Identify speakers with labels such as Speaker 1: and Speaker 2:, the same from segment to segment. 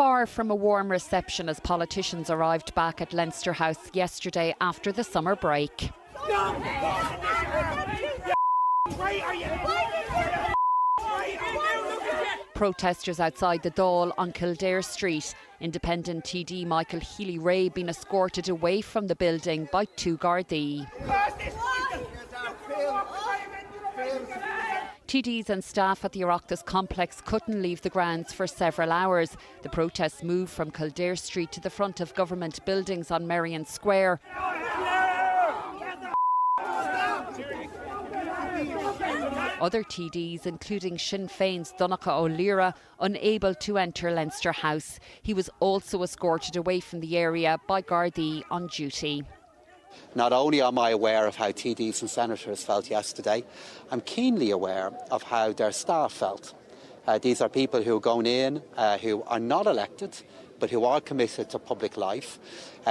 Speaker 1: far from a warm reception as politicians arrived back at Leinster House yesterday after the summer break. Protesters outside the Dáil on Kildare Street. Independent TD Michael Healy-Rae being escorted away from the building by two Gardaí. TDs and staff at the Oireachtas complex couldn't leave the grounds for several hours. The protests moved from Kildare Street to the front of government buildings on Merrion Square. Other TDs, including Sinn Féin's Donncha O'Leary, unable to enter Leinster House. He was also escorted away from the area by Gardaí on duty.
Speaker 2: Not only am I aware of how TDs and senators felt yesterday, I'm keenly aware of how their staff felt. These are people who are going in, who are not elected, but who are committed to public life,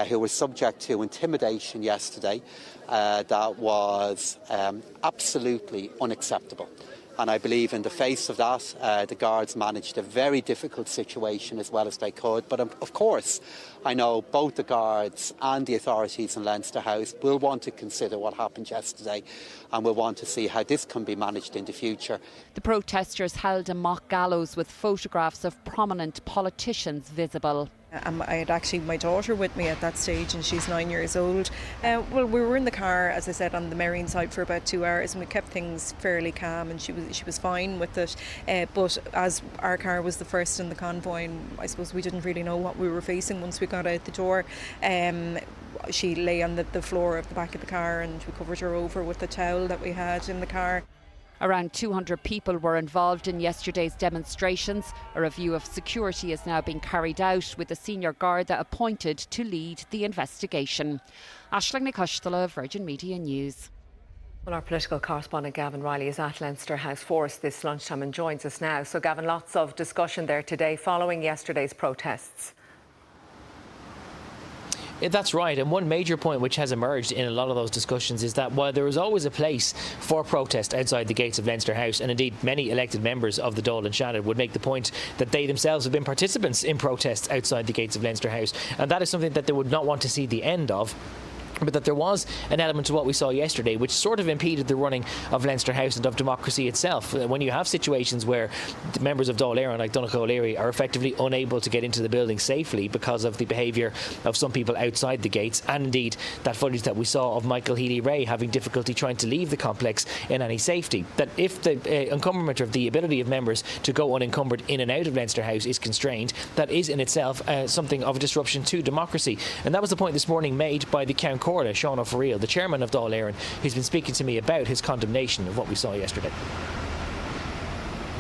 Speaker 2: who were subject to intimidation yesterday that was absolutely unacceptable. And I believe in the face of that, the Guards managed a very difficult situation as well as they could. But of course, I know both the Guards and the authorities in Leinster House will want to consider what happened yesterday and will want to see how this can be managed in the future.
Speaker 1: The protesters held a mock gallows with photographs of prominent politicians visible.
Speaker 3: I had actually my daughter with me at that stage, and she's 9 years old. Well, we were in the car, as I said, on the Merrion side for about 2 hours, and we kept things fairly calm, and she was fine with it. But as our car was the first in the convoy, and I suppose we didn't really know what we were facing once we got out the door. She lay on the floor of the back of the car, and we covered her over with the towel that we had in the car.
Speaker 1: Around 200 people were involved in yesterday's demonstrations. A review of security is now being carried out, with a senior Garda appointed to lead the investigation. Aisling Nicostala, Virgin Media News.
Speaker 4: Well, our political correspondent Gavin Riley is at Leinster House for us this lunchtime and joins us now. So, Gavin, lots of discussion there today following yesterday's protests.
Speaker 5: That's right, and one major point which has emerged in a lot of those discussions is that while there is always a place for protest outside the gates of Leinster House, and indeed many elected members of the Dáil and Shannon would make the point that they themselves have been participants in protests outside the gates of Leinster House, and that is something that they would not want to see the end of. But that there was an element to what we saw yesterday which sort of impeded the running of Leinster House and of democracy itself. When you have situations where the members of Dáil Éireann, like Donncha O'Leary, are effectively unable to get into the building safely because of the behaviour of some people outside the gates, and indeed that footage that we saw of Michael Healy-Rae having difficulty trying to leave the complex in any safety, that if the encumberment of the ability of members to go unencumbered in and out of Leinster House is constrained, that is in itself something of a disruption to democracy. And that was the point this morning made by the Count Sean O'Farrell, the chairman of Dáil Éireann, who's been speaking to me about his condemnation of what we saw yesterday.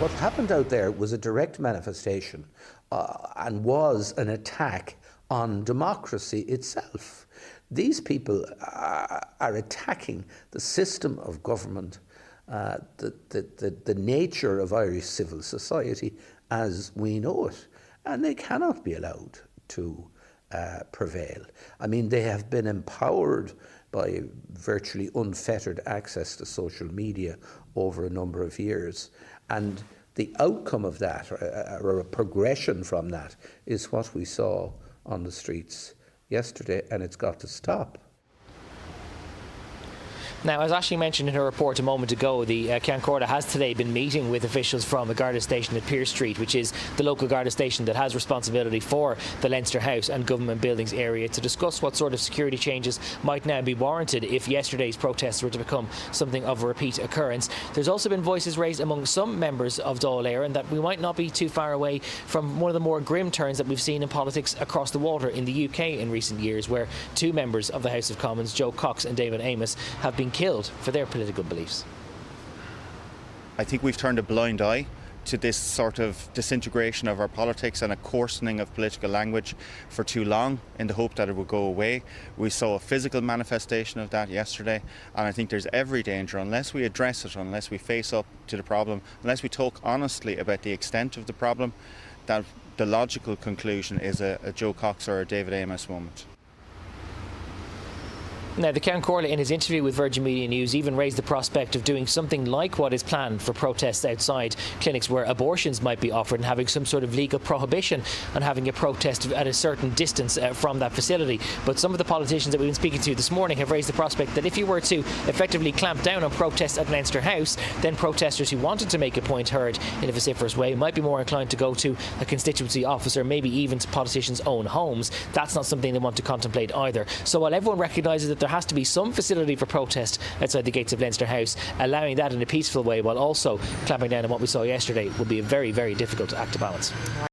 Speaker 6: What happened out there was a direct manifestation and was an attack on democracy itself. These people are attacking the system of government, the nature of Irish civil society as we know it, and they cannot be allowed to prevail. I mean, they have been empowered by virtually unfettered access to social media over a number of years, and the outcome of that, or a progression from that, is what we saw on the streets yesterday, and it's got to stop.
Speaker 5: Now, as Ashley mentioned in her report a moment ago, the Ceann Comhairle has today been meeting with officials from the Garda station at Pearse Street, which is the local Garda station that has responsibility for the Leinster House and government buildings area, to discuss what sort of security changes might now be warranted if yesterday's protests were to become something of a repeat occurrence. There's also been voices raised among some members of Dáil Éireann that we might not be too far away from one of the more grim turns that we've seen in politics across the water in the UK in recent years, where two members of the House of Commons, Joe Cox and David Amos, have been killed for their political beliefs.
Speaker 7: I think we've turned a blind eye to this sort of disintegration of our politics and a coarsening of political language for too long in the hope that it would go away. We saw a physical manifestation of that yesterday, and I think there's every danger, unless we address it, unless we face up to the problem, unless we talk honestly about the extent of the problem, that the logical conclusion is a Joe Cox or a David Amos moment.
Speaker 5: Now, the Count Corley, in his interview with Virgin Media News, even raised the prospect of doing something like what is planned for protests outside clinics where abortions might be offered, and having some sort of legal prohibition on having a protest at a certain distance from that facility. But some of the politicians that we've been speaking to this morning have raised the prospect that if you were to effectively clamp down on protests at Leinster House, then protesters who wanted to make a point heard in a vociferous way might be more inclined to go to a constituency office or maybe even to politicians' own homes. That's not something they want to contemplate either. So while everyone recognises that there has to be some facility for protest outside the gates of Leinster House, allowing that in a peaceful way while also clamping down on what we saw yesterday would be a very, very difficult act to balance.